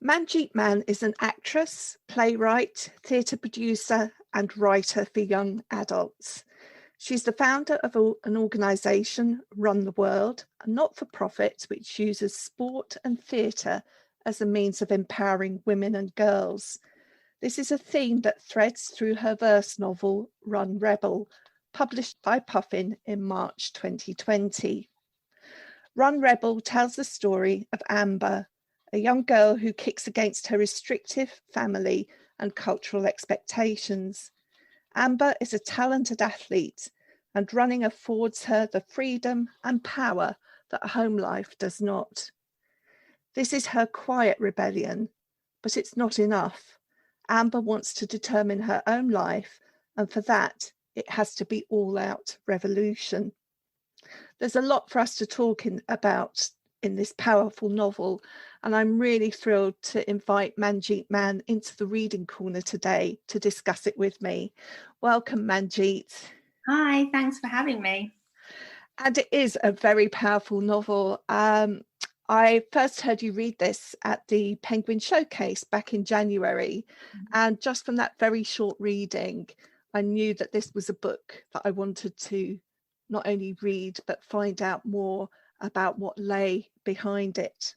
Manjeet Mann is an actress, playwright, theatre producer, and writer for young adults. She's the founder of an organisation, Run the World, a not-for-profit which uses sport and theatre as a means of empowering women and girls. This is a theme that threads through her verse novel, Run Rebel, published by Puffin in March 2020. Run Rebel tells the story of Amber, a young girl who kicks against her restrictive family and cultural expectations. Amber is a talented athlete, and running affords her the freedom and power that home life does not. This is her quiet rebellion, but it's not enough. Amber wants to determine her own life, and for that, it has to be all-out revolution. There's a lot for us to talk about in this powerful novel, and I'm really thrilled to invite Manjeet Mann into the reading corner today to discuss it with me. Welcome, Manjeet. Hi, thanks for having me. And it is a very powerful novel. I first heard you read this at the Penguin Showcase back in January, and just from that very short reading, I knew that this was a book that I wanted to not only read, but find out more about what lay behind it.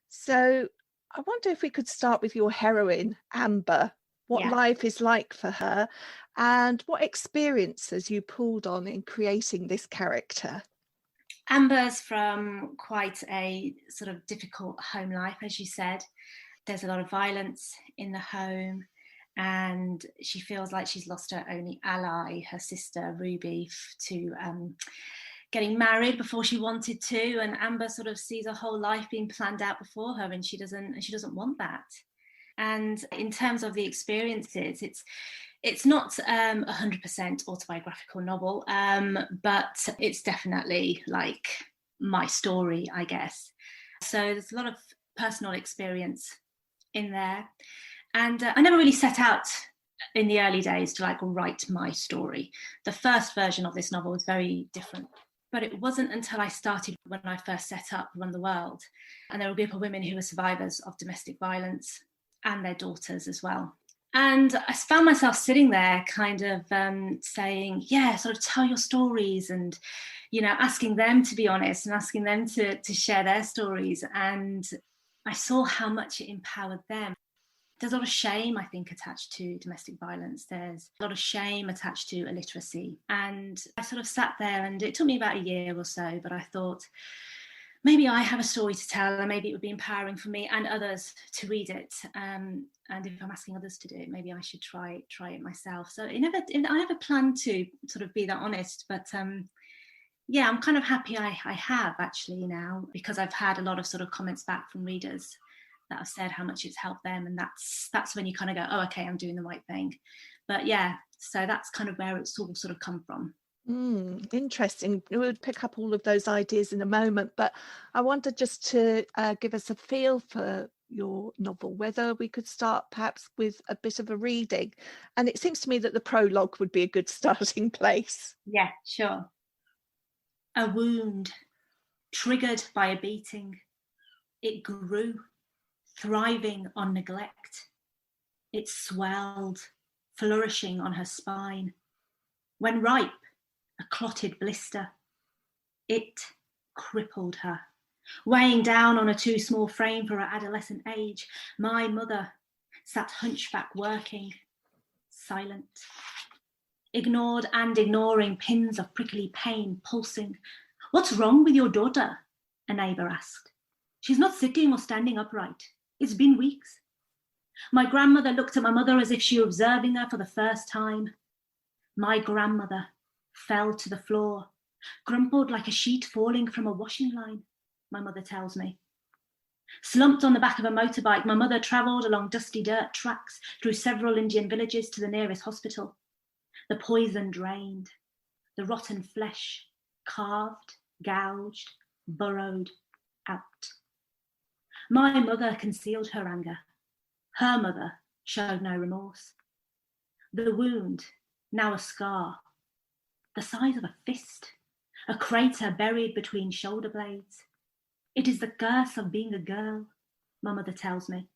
So I wonder if we could start with your heroine, Amber, what life is like for her and what experiences you pulled on in creating this character. Amber's from quite a sort of difficult home life, as you said. There's a lot of violence in the home, and she feels like she's lost her only ally, her sister Ruby, to getting married before she wanted to. And Amber sort of sees her whole life being planned out before her, and she doesn't want that. And in terms of the experiences, it's not 100% autobiographical novel, but it's definitely like my story, I guess. So there's a lot of personal experience in there. And I never really set out in the early days to like write my story. The first version of this novel was very different. But it wasn't until I started, when I first set up Run the World, and there were a group of women who were survivors of domestic violence and their daughters as well. And I found myself sitting there kind of saying, sort of tell your stories, and, asking them to be honest and asking them to share their stories. And I saw how much it empowered them. There's a lot of shame, I think, attached to domestic violence. There's a lot of shame attached to illiteracy. And I sort of sat there, and it took me about a year or so, but I thought, maybe I have a story to tell, and maybe it would be empowering for me and others to read it. And if I'm asking others to do it, maybe I should try it myself. So I never planned to sort of be that honest, but I'm kind of happy I have actually now, because I've had a lot of sort of comments back from readers that have said how much it's helped them, and that's when you kind of go, oh, okay, I'm doing the right thing. But so that's kind of where it's all sort of come from. Interesting. We'll pick up all of those ideas in a moment, but I wanted just to give us a feel for your novel, whether we could start perhaps with a bit of a reading. And it seems to me that the prologue would be a good starting place. Yeah, sure. A wound, triggered by a beating. It grew, thriving on neglect. It swelled, flourishing on her spine. When ripe, a clotted blister. It crippled her, weighing down on a too small frame for her adolescent age. My mother sat hunchback working, silent, ignored and ignoring pins of prickly pain pulsing. What's wrong with your daughter? A neighbour asked. She's not sitting or standing upright. It's been weeks. My grandmother looked at my mother as if she were observing her for the first time. My grandmother fell to the floor, crumpled like a sheet falling from a washing line, my mother tells me. Slumped on the back of a motorbike, my mother travelled along dusty dirt tracks through several Indian villages to the nearest hospital. The poison drained, the rotten flesh carved, gouged, burrowed out. My mother concealed her anger. Her mother showed no remorse. The wound, now a scar, the size of a fist, a crater buried between shoulder blades. It is the curse of being a girl, my mother tells me.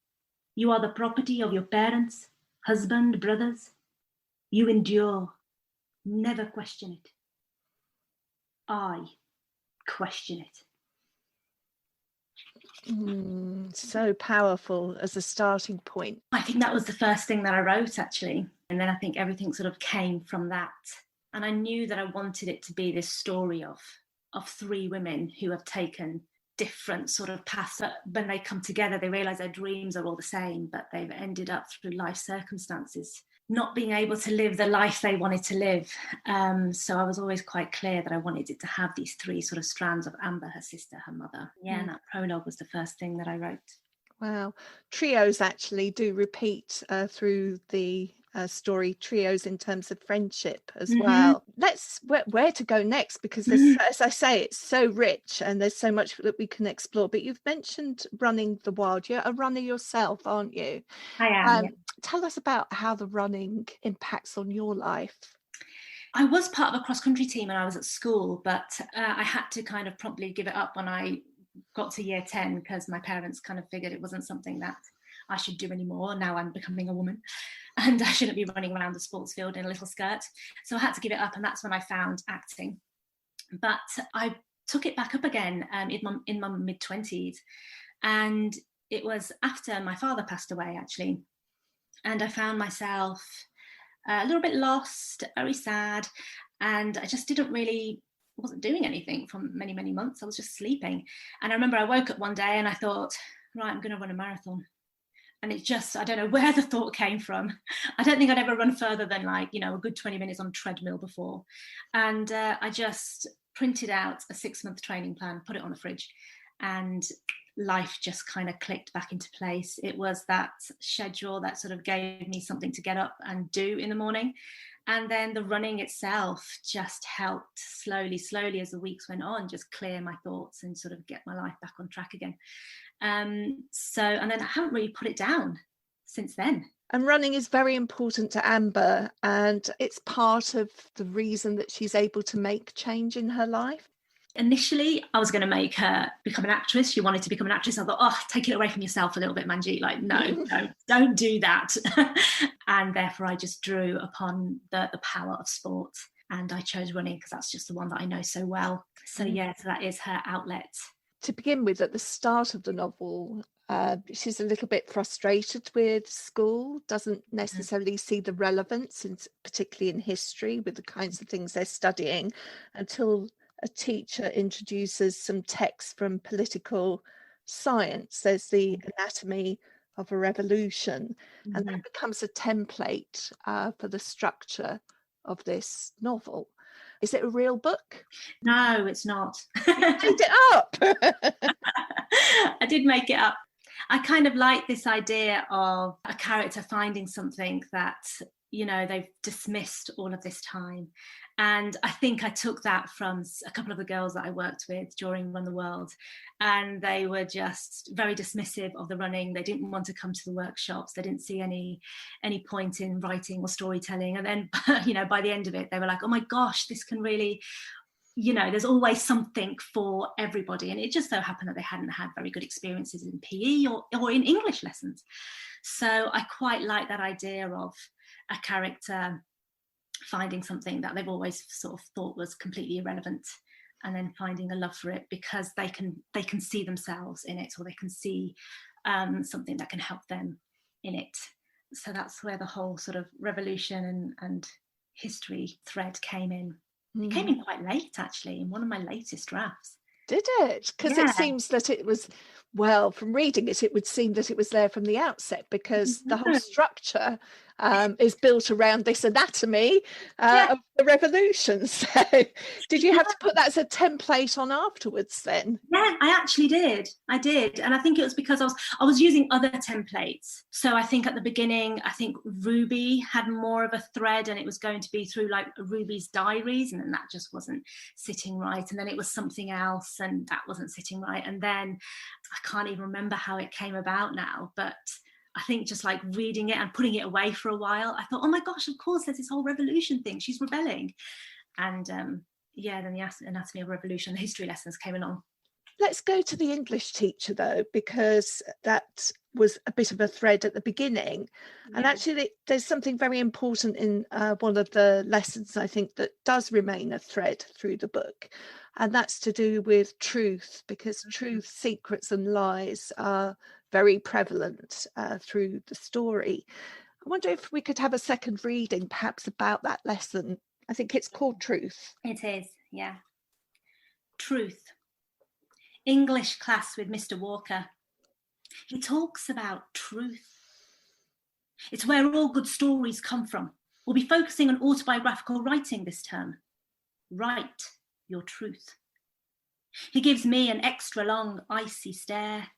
You are the property of your parents, husband, brothers. You endure. Never question it. I question it. So powerful as a starting point. I think that was the first thing that I wrote, actually. And then I think everything sort of came from that. And I knew that I wanted it to be this story of three women who have taken different sort of paths. But when they come together, they realise their dreams are all the same, but they've ended up through life circumstances not being able to live the life they wanted to live. So I was always quite clear that I wanted it to have these three sort of strands of Amber, her sister, her mother. Yeah, and that prologue was the first thing that I wrote. Wow. Trios actually do repeat through the story, trios in terms of friendship as well. Where to go next, because as I say, it's so rich and there's so much that we can explore. But you've mentioned running the wild. You're a runner yourself, aren't you? I am. Yeah. Tell us about how the running impacts on your life. I was part of a cross-country team when I was at school, but I had to kind of promptly give it up when I got to year 10, because my parents kind of figured it wasn't something that I should do anymore. Now I'm becoming a woman and I shouldn't be running around the sports field in a little skirt. So I had to give it up, and that's when I found acting. But I took it back up again in my mid-20s, and it was after my father passed away, actually. And I found myself a little bit lost, very sad, and I just wasn't doing anything for many, many months. I was just sleeping. And I remember I woke up one day and I thought, right, I'm going to run a marathon. And it just, I don't know where the thought came from. I don't think I'd ever run further than a good 20 minutes on a treadmill before. And I just printed out a 6-month training plan, put it on the fridge, and life just kind of clicked back into place. It was that schedule that sort of gave me something to get up and do in the morning. And then the running itself just helped slowly as the weeks went on, just clear my thoughts and sort of get my life back on track again. And then I haven't really put it down since then. And running is very important to Amber, and it's part of the reason that she's able to make change in her life. Initially, I was going to make her become an actress. She wanted to become an actress. I thought, take it away from yourself a little bit, Manjeet. Like, no, don't do that. And therefore, I just drew upon the power of sport. And I chose running because that's just the one that I know so well. So so that is her outlet. To begin with, at the start of the novel, she's a little bit frustrated with school, doesn't necessarily see the relevance, particularly in history, with the kinds of things they're studying, until a teacher introduces some text from political science. There's the anatomy of a revolution, and that becomes a template for the structure of this novel. Is it a real book? No, it's not. You made it up. I did make it up. I kind of like this idea of a character finding something that, they've dismissed all of this time. And I think I took that from a couple of the girls that I worked with during Run the World. And they were just very dismissive of the running. They didn't want to come to the workshops. They didn't see any point in writing or storytelling. And then, by the end of it, they were like, oh my gosh, this can really, there's always something for everybody. And it just so happened that they hadn't had very good experiences in PE or in English lessons. So I quite like that idea of a character finding something that they've always sort of thought was completely irrelevant, and then finding a love for it because they can see themselves in it, or they can see something that can help them in it. So that's where the whole sort of revolution and history thread came in. It came in quite late, actually, in one of my latest drafts. Did it? Because it seems that it was, well, from reading it, it would seem that it was there from the outset, because the whole structure is built around this anatomy of the revolution. So did you have to put that as a template on afterwards then? Yeah, I actually did. I did. And I think it was because I was using other templates. So I think at the beginning, I think Ruby had more of a thread, and it was going to be through like Ruby's diaries, and then that just wasn't sitting right. And then it was something else, and that wasn't sitting right. And then I can't even remember how it came about now, but I think just like reading it and putting it away for a while, I thought, oh my gosh, of course, there's this whole revolution thing. She's rebelling. And then the anatomy of revolution, the history lessons came along. Let's go to the English teacher, though, because that was a bit of a thread at the beginning. Yeah. And actually, there's something very important in one of the lessons, I think, that does remain a thread through the book. And that's to do with truth, because truth, secrets and lies are very prevalent through the story. I wonder if we could have a second reading, perhaps, about that lesson. I think it's called Truth. It is, yeah. Truth. English class with Mr. Walker. He talks about truth. It's where all good stories come from. We'll be focusing on autobiographical writing this term. Write your truth. He gives me an extra long, icy stare,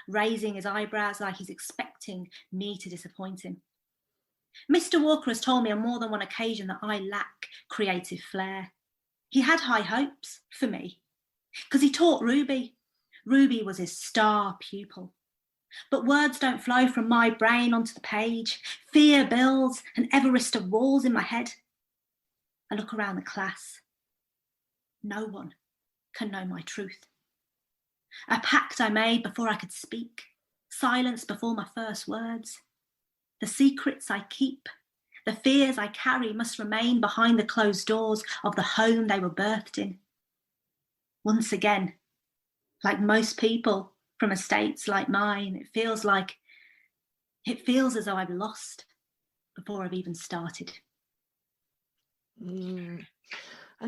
raising his eyebrows like he's expecting me to disappoint him. Mr. Walker has told me on more than one occasion that I lack creative flair. He had high hopes for me, because he taught Ruby. Ruby was his star pupil. But words don't flow from my brain onto the page. Fear builds an Everest of walls in my head. I look around the class. No one can know my truth. A pact I made before I could speak. Silence before my first words. The secrets I keep, the fears I carry must remain behind the closed doors of the home they were birthed in. Once again, like most people from estates like mine, it feels as though I've lost before I've even started. And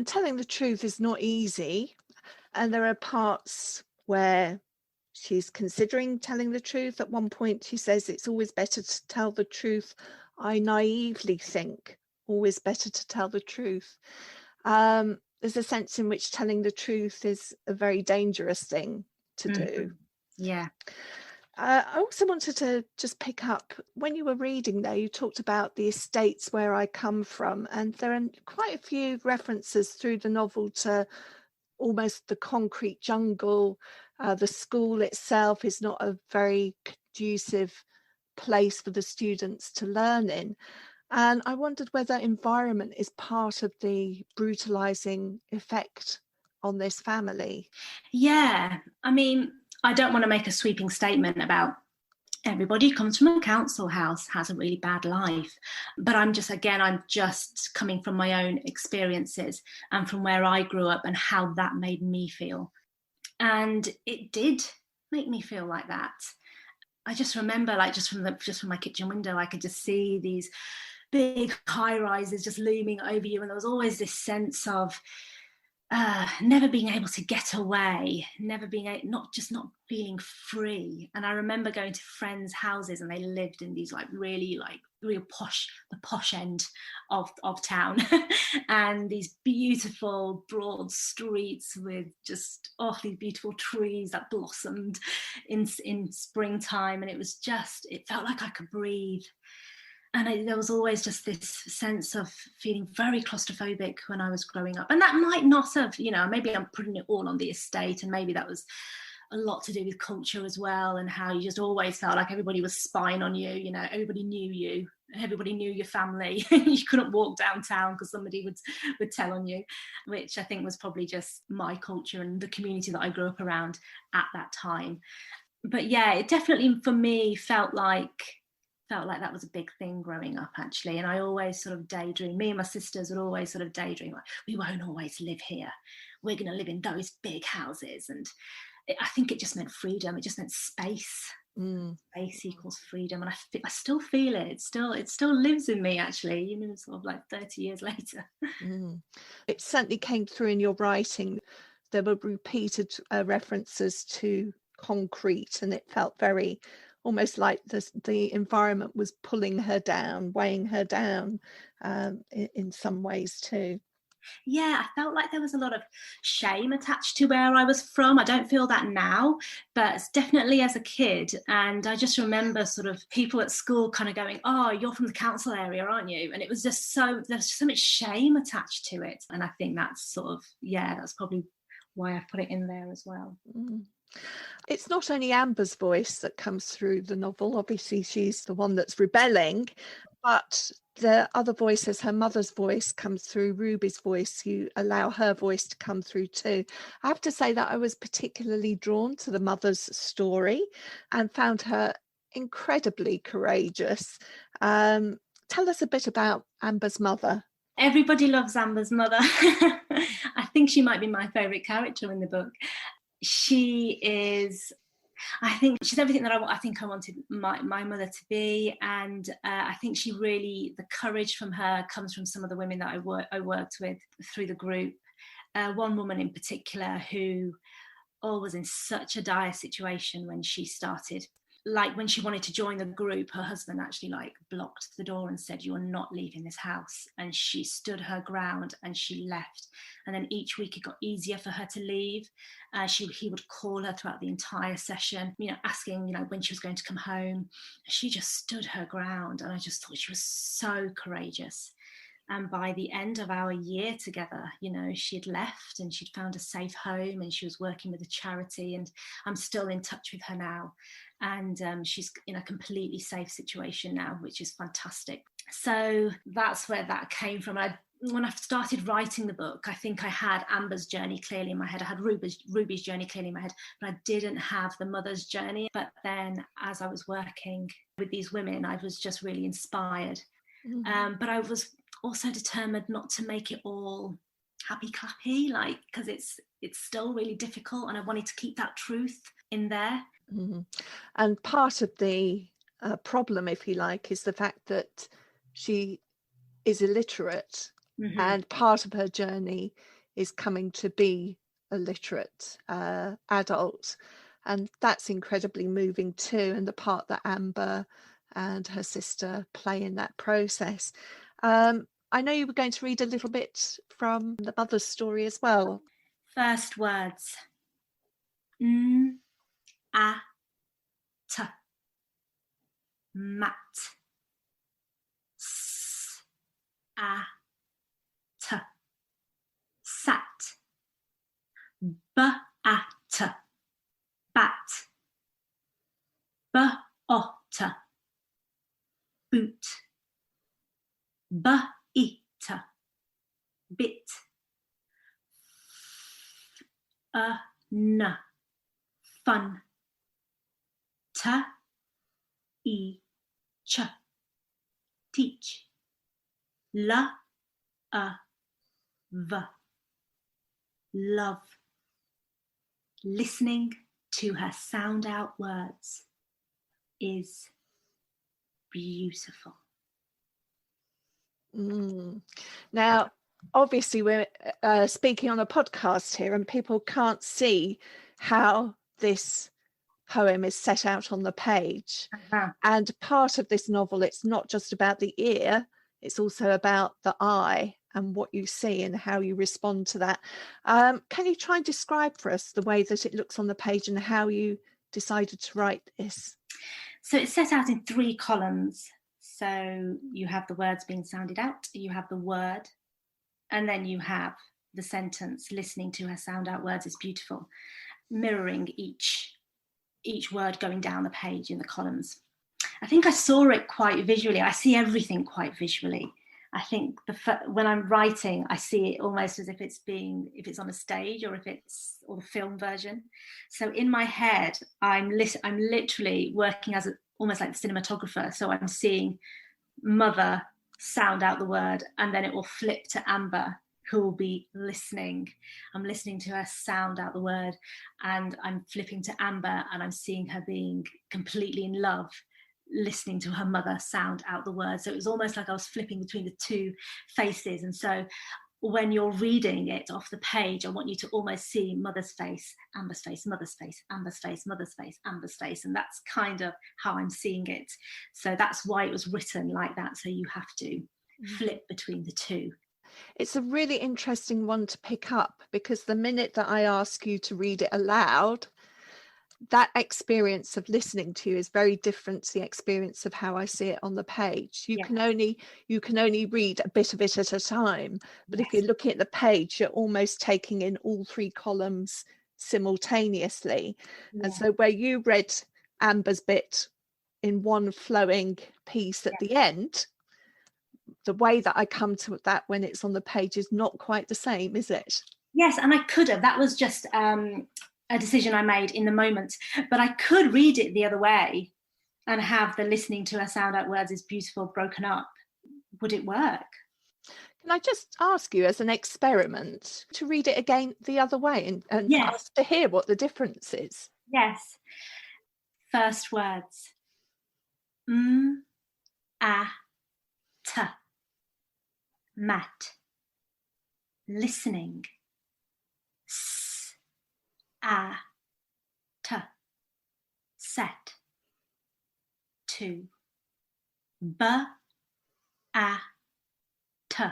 telling the truth is not easy. And there are parts where she's considering telling the truth. At one point, she says, it's always better to tell the truth. I naively think always better to tell the truth. There's a sense in which telling the truth is a very dangerous thing to do. Yeah. I also wanted to just pick up, when you were reading there, you talked about the estates where I come from, and there are quite a few references through the novel to almost the concrete jungle. The school itself is not a very conducive place for the students to learn in. And I wondered whether environment is part of the brutalizing effect on this family. Yeah, I mean, I don't want to make a sweeping statement about everybody who comes from a council house has a really bad life. But I'm just coming from my own experiences and from where I grew up and how that made me feel. And it did make me feel like that. I just remember, like, just from my kitchen window, I could just see these big high rises just looming over you. And there was always this sense of never being able to get away, not feeling free. And I remember going to friends' houses, and they lived in these real posh, the posh end of town, and these beautiful broad streets with just these beautiful trees that blossomed in springtime, and it felt like I could breathe. And there was always just this sense of feeling very claustrophobic when I was growing up. And that might not have, maybe I'm putting it all on the estate, and maybe that was a lot to do with culture as well, and how you just always felt like everybody was spying on you, everybody knew you, everybody knew your family. You couldn't walk downtown because somebody would tell on you, which I think was probably just my culture and the community that I grew up around at that time. But yeah, it definitely for me felt like that was a big thing growing up, actually. And I always sort of daydream, me and my sisters would always sort of daydream, like, we won't always live here, we're going to live in those big houses. And I think it just meant freedom, it just meant space. Space equals freedom. And I still feel it. It still lives in me, actually, sort of like 30 years later. It certainly came through in your writing. There were repeated references to concrete, and it felt very almost like the environment was pulling her down, weighing her down in some ways too. Yeah, I felt like there was a lot of shame attached to where I was from. I don't feel that now, but definitely as a kid. And I just remember sort of people at school kind of going, oh, you're from the council area, aren't you? And it was just there's so much shame attached to it. And I think that's that's probably why I've put it in there as well. It's not only Amber's voice that comes through the novel. Obviously, she's the one that's rebelling, but the other voices, her mother's voice comes through, Ruby's voice, you allow her voice to come through too. I have to say that I was particularly drawn to the mother's story and found her incredibly courageous. Tell us a bit about Amber's mother. Everybody loves Amber's mother. I think she might be my favourite character in the book. She is, I think she's everything that I think I wanted my mother to be. And I think she really, the courage from her comes from some of the women that I worked with through the group. One woman in particular who was in such a dire situation when she started. Like when she wanted to join the group, her husband actually like blocked the door and said, "You are not leaving this house." And she stood her ground and she left. And then each week it got easier for her to leave. He would call her throughout the entire session, asking, when she was going to come home. She just stood her ground. And I just thought she was so courageous. And by the end of our year together, she'd left and she'd found a safe home and she was working with a charity. And I'm still in touch with her now. And she's in a completely safe situation now, which is fantastic. So that's where that came from. When I started writing the book, I think I had Amber's journey clearly in my head. I had Ruby's journey clearly in my head, but I didn't have the mother's journey. But then as I was working with these women, I was just really inspired. Mm-hmm. But I was also determined not to make it all happy clappy, because it's still really difficult, and I wanted to keep that truth in there. Mm-hmm. And part of the problem, if you like, is the fact that she is illiterate. Mm-hmm. And part of her journey is coming to be a literate adult, and that's incredibly moving too, and the part that Amber and her sister play in that process. I know you were going to read a little bit from the mother's story as well. First words. A T mat. S A T sat. B A T bat. B O T boot. B I T bit. N fun. T I ch teach. L A V love. Listening to her sound out words is beautiful. Now, obviously, we're speaking on a podcast here, and people can't see how this poem is set out on the page. Uh-huh. And part of this novel, it's not just about the ear, it's also about the eye and what you see and how you respond to that. Can you try and describe for us the way that it looks on the page and how you decided to write this? So it's set out in 3 columns. So you have the words being sounded out, you have the word, and then you have the sentence, listening to her sound out words is beautiful, mirroring each word going down the page in the columns. I think I saw it quite visually. I see everything quite visually. I think when I'm writing, I see it almost as if it's on a stage or the film version. So in my head, I'm literally working as almost like the cinematographer. So I'm seeing mother sound out the word, and then it will flip to Amber, who will be listening. I'm listening to her sound out the word, and I'm flipping to Amber, and I'm seeing her being completely in love, listening to her mother sound out the word. So it was almost like I was flipping between the 2 faces. And so when you're reading it off the page, I want you to almost see mother's face, Amber's face, mother's face, Amber's face, mother's face, Amber's face. And that's kind of how I'm seeing it. So that's why it was written like that. So you have to flip between the 2. It's a really interesting one to pick up, because the minute that I ask you to read it aloud, that experience of listening to you is very different to the experience of how I see it on the page. You can only read a bit of it at a time, but if you're looking at the page, you're almost taking in all 3 columns simultaneously. Yeah. And so where you read Amber's bit in one flowing piece at the end, the way that I come to that when it's on the page is not quite the same, is it? Yes, and I could have. That was just a decision I made in the moment. But I could read it the other way and have the listening to her sound out words is beautiful broken up. Would it work? Can I just ask you, as an experiment, to read it again the other way and Yes. ask to hear what the difference is? Yes. First words. A, t. Mat. Listening. S, a, t. Set. Two. B, a, t.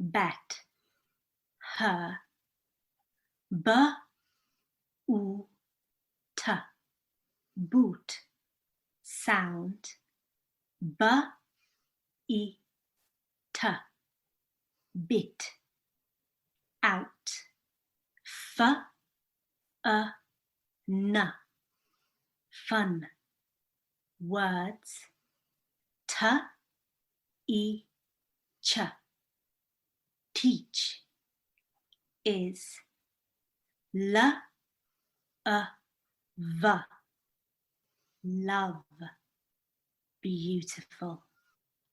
Bet. Her. B, u, t. Boot. Sound. B, I, t. Bit. Out. F, n. Fun. Words. T, I, ch. Teach. Is. L, v. Love. Beautiful.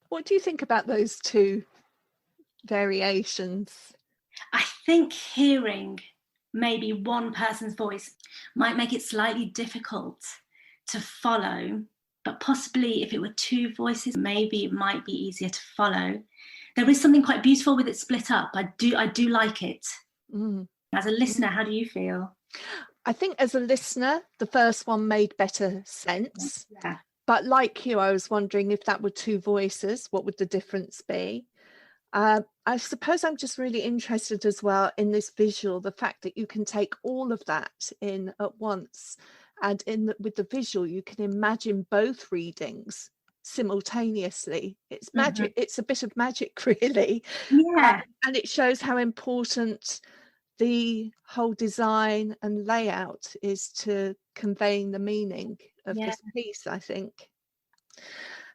What do you think about those two variations? I think hearing maybe one person's voice might make it slightly difficult to follow, but possibly if it were two voices, maybe it might be easier to follow. There is something quite beautiful with it split up. I do like it. As a listener, how do you feel? I think as a listener, the first one made better sense. Yeah. But like you, I was wondering if that were two voices, what would the difference be? I suppose I'm just really interested as well in this visual, the fact that you can take all of that in at once. And with the visual, you can imagine both readings simultaneously. It's magic. It's a bit of magic, really. Yeah. And it shows how important the whole design and layout is to conveying the meaning of this piece, I think.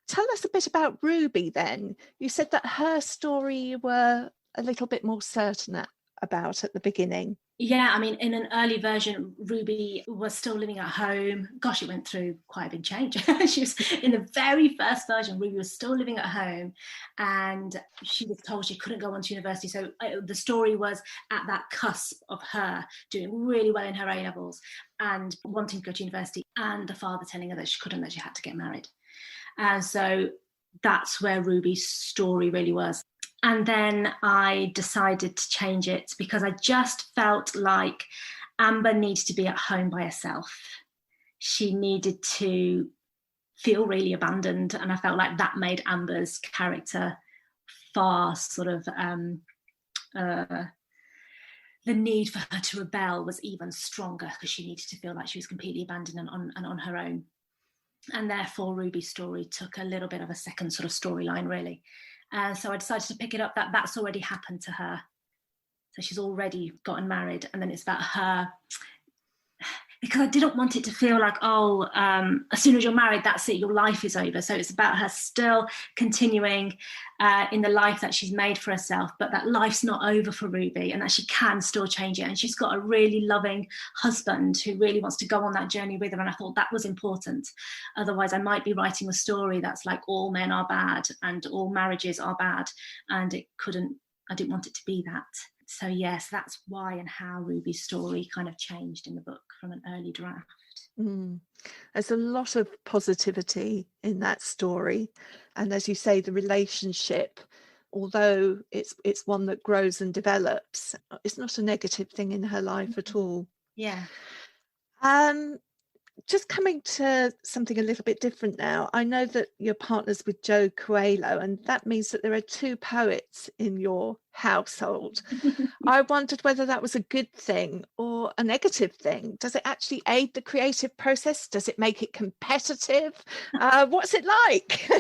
Tell us a bit about Ruby then. You said that her story you were a little bit more certain about at the beginning. Yeah, I mean, in an early version, Ruby was still living at home. Gosh, it went through quite a big change. She was in the very first version, Ruby was still living at home and she was told she couldn't go on to university. So the story was at that cusp of her doing really well in her A-levels and wanting to go to university, and the father telling her that she couldn't, that she had to get married. And so that's where Ruby's story really was. And then I decided to change it because I just felt like Amber needed to be at home by herself. She needed to feel really abandoned. And I felt like that made Amber's character far sort of, the need for her to rebel was even stronger because she needed to feel like she was completely abandoned and on her own. And therefore Ruby's story took a little bit of a second sort of storyline, really. So I decided to pick it up that's already happened to her. So she's already gotten married, and then it's about her, because I didn't want it to feel like, as soon as you're married, that's it, your life is over. So it's about her still continuing in the life that she's made for herself, but that life's not over for Ruby and that she can still change it. And she's got a really loving husband who really wants to go on that journey with her. And I thought that was important. Otherwise, I might be writing a story that's like all men are bad and all marriages are bad. And I didn't want it to be that. So yes, that's why and how Ruby's story kind of changed in the book from an early draft. There's a lot of positivity in that story. And as you say, the relationship, although it's one that grows and develops, it's not a negative thing in her life at all. Yeah. Just coming to something a little bit different now, I know that you're partners with Joe Coelho, and that means that there are two poets in your household. I wondered whether that was a good thing or a negative thing. Does it actually aid the creative process? Does it make it competitive? What's it like?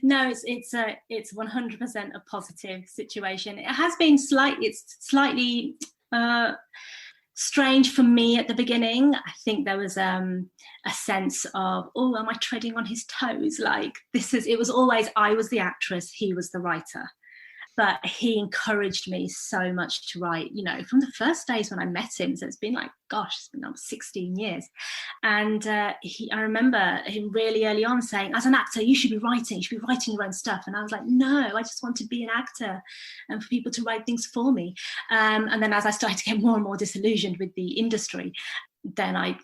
No, it's 100% a positive situation. It has been slightly strange for me at the beginning. I think there was a sense of, oh, am I treading on his toes? Like, it was always, I was the actress, he was the writer. But he encouraged me so much to write, from the first days when I met him. So it's been like, gosh, it's been 16 years. And I remember him really early on saying, as an actor, you should be writing your own stuff. And I was like, no, I just want to be an actor and for people to write things for me. And then as I started to get more and more disillusioned with the industry, then I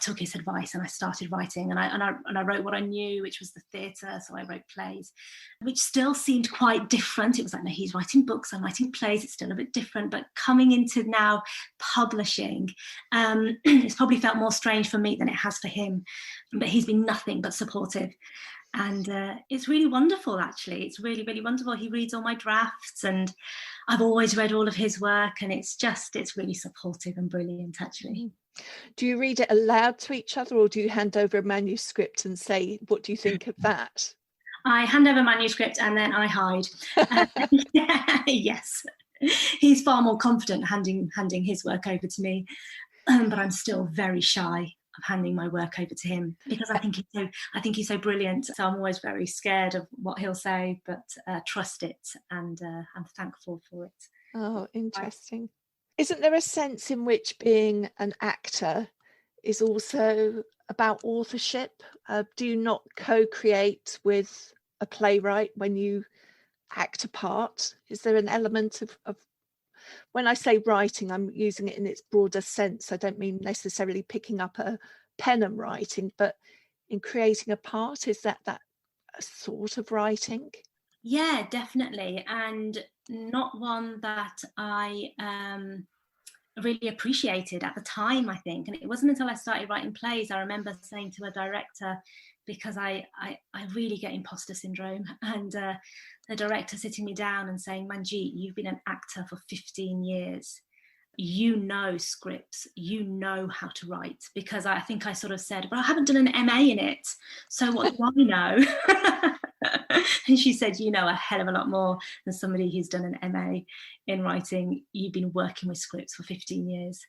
took his advice and I started writing, and I wrote what I knew, which was the theatre. So I wrote plays, which still seemed quite different. It was like, no, he's writing books, I'm writing plays. It's still a bit different. But coming into now publishing, it's probably felt more strange for me than it has for him. But he's been nothing but supportive. And it's really wonderful, actually. It's really, really wonderful. He reads all my drafts, and I've always read all of his work, and it's really supportive and brilliant, actually. Do you read it aloud to each other, or do you hand over a manuscript and say, what do you think of that? I hand over a manuscript and then I hide. Yes. He's far more confident handing his work over to me, but I'm still very shy of handing my work over to him, because I think he's so brilliant. So I'm always very scared of what he'll say, but trust it, and I'm thankful for it. Oh, interesting. Isn't there a sense in which being an actor is also about authorship? Do you not co-create with a playwright when you act a part? Is there an element of when I say writing, I'm using it in its broader sense. I don't mean necessarily picking up a pen and writing, but in creating a part, is that a sort of writing? Yeah, definitely. And not one that I really appreciated at the time, I think. And it wasn't until I started writing plays, I remember saying to a director, because I really get imposter syndrome, and the director sitting me down and saying, Manjeet, you've been an actor for 15 years. You know scripts, you know how to write. Because I think I sort of said, but I haven't done an MA in it, so what do I know? And she said, you know a hell of a lot more than somebody who's done an MA in writing. You've been working with scripts for 15 years.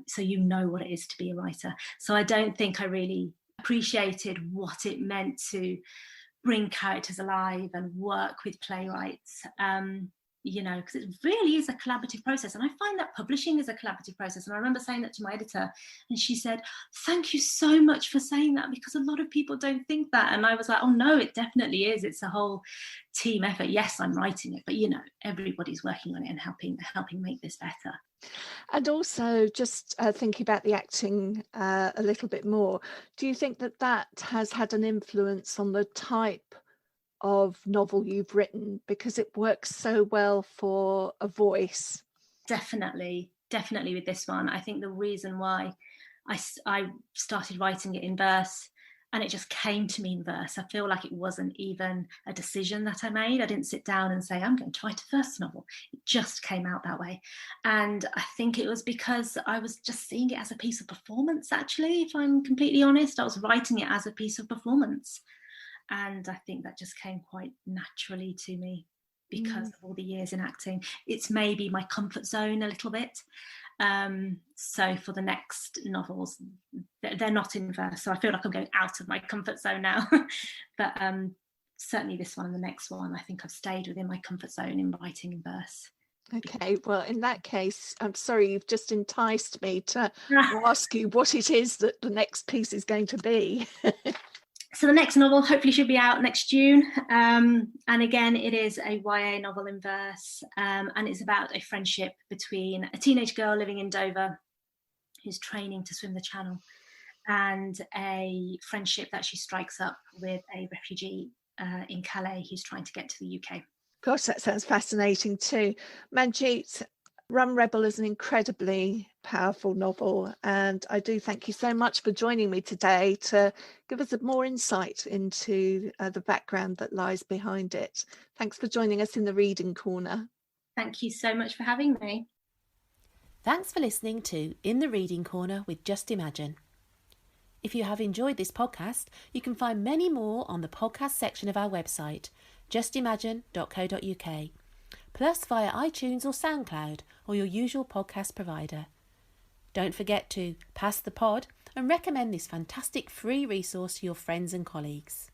So you know what it is to be a writer. So I don't think I really appreciated what it meant to bring characters alive and work with playwrights. Because it really is a collaborative process. And I find that publishing is a collaborative process. And I remember saying that to my editor, and she said, thank you so much for saying that, because a lot of people don't think that. And I was like, oh no, it definitely is. It's a whole team effort. Yes, I'm writing it, but everybody's working on it and helping make this better. And also just thinking about the acting a little bit more, do you think that has had an influence on the type of novel you've written, because it works so well for a voice? Definitely with this one. I think the reason why I started writing it in verse, and it just came to me in verse, I feel like it wasn't even a decision that I made. I didn't sit down and say, I'm going to write a verse novel. It just came out that way. And I think it was because I was just seeing it as a piece of performance, actually, if I'm completely honest. I was writing it as a piece of performance. And I think that just came quite naturally to me because of all the years in acting. It's maybe my comfort zone a little bit. So for the next novels, they're not in verse. So I feel like I'm going out of my comfort zone now. But certainly this one and the next one, I think I've stayed within my comfort zone in writing in verse. Okay, well, in that case, I'm sorry, you've just enticed me to ask you what it is that the next piece is going to be. So the next novel hopefully should be out next June. And again, it is a YA novel in verse. And it's about a friendship between a teenage girl living in Dover who's training to swim the Channel, and a friendship that she strikes up with a refugee in Calais who's trying to get to the UK. Gosh, that sounds fascinating too. Manjeet, Rum Rebel is an incredibly powerful novel, and I do thank you so much for joining me today to give us more insight into the background that lies behind it. Thanks for joining us in the Reading Corner. Thank you so much for having me. Thanks for listening to In the Reading Corner with Just Imagine. If you have enjoyed this podcast, you can find many more on the podcast section of our website, justimagine.co.uk, plus via iTunes or SoundCloud or your usual podcast provider. Don't forget to pass the pod and recommend this fantastic free resource to your friends and colleagues.